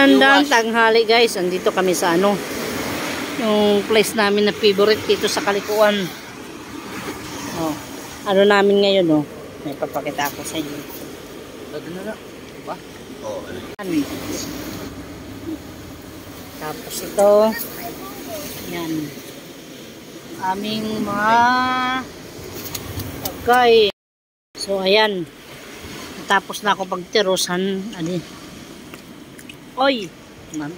Handang tanghali guys, andito kami sa ano, yung place namin na favorite dito sa Kalikuan. Oh, ano namin ngayon, oh. May papakita ako sa inyo. Doon na. Diba? Oo. Tapos ito, yan, aming mga pagkain. So ayan, tapos na ako pagtirosan. Oy, man,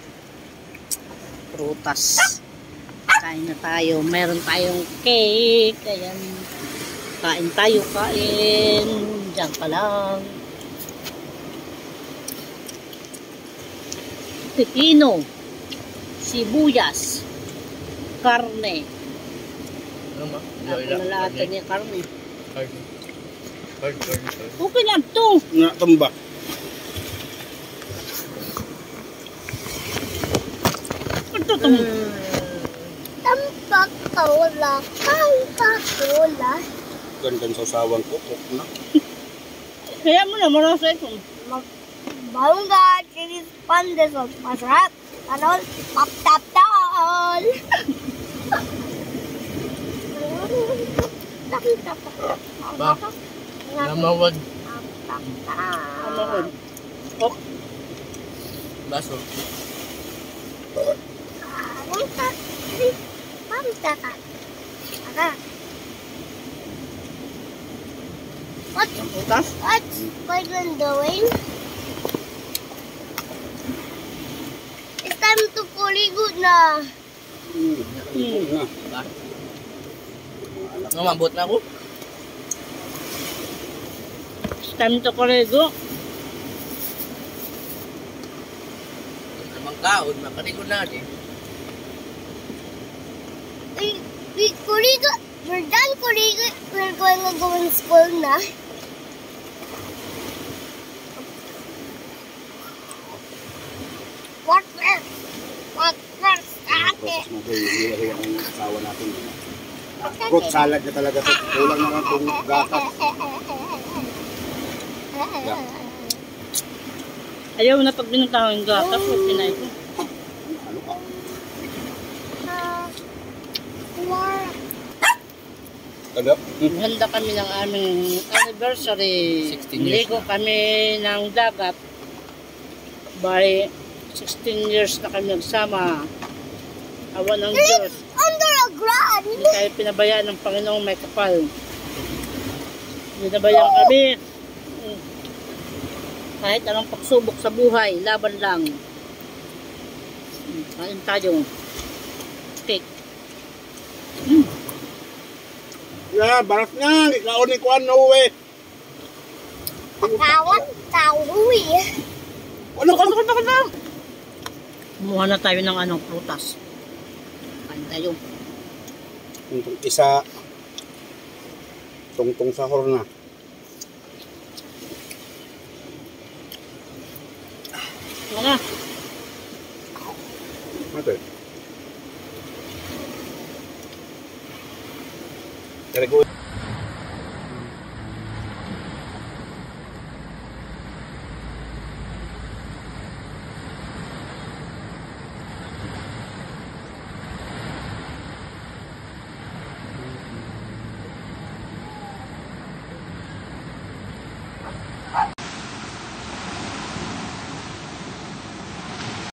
prutas. Kain na tayo. Meron tayong cake. Ayan, kain tayo, kain. Diyan ka lang. Pipino, sibuyas, karne. Ano ma? Nalalatan niya karne. Karne. Okay lang to. Nga tamba. Ito to. Tampak kaula, kaula. Gandan sa usawang ko. Na. Kaya mo na, marasay ko. Bangga, chilis pandes, masarap. Ano? Tap-tap-tol. Ba? Namawad. Amahod. Oh, Baso. What's Gordon doing? It's time to kuligo na. Mabot na ako. it's time to korego. Namang kaon, makaligo natin. Kuligo. We're done kuligo. We're going to go in school na. What first? Tapos mag-iiwa ang asawa natin. Fruit salad na talaga ito. Kulang na lang itong gatas. Ayaw na pag binuntahan yung gatas, huwag pinay ko. Ano ka? Tagap. Handa kami ng aming anniversary. 16 years Ligo kami ng dagat. Bali, 16 years na kami nagsama. Awa ng Diyos. Under a ground. Hindi tayo pinabayaan ng Panginoong may kapal. Pinabayaan kami. Kahit anong pagsubok sa buhay, laban lang. Kain tayo. Cake. Yeah, baras na. Ikaw ni Kuan no way. Tawag, tawi. Ano ka? Kumuha na tayo ng anong prutas. Kain tayo. Isa tungtong sahur na. Mga. Okay. Kaya ko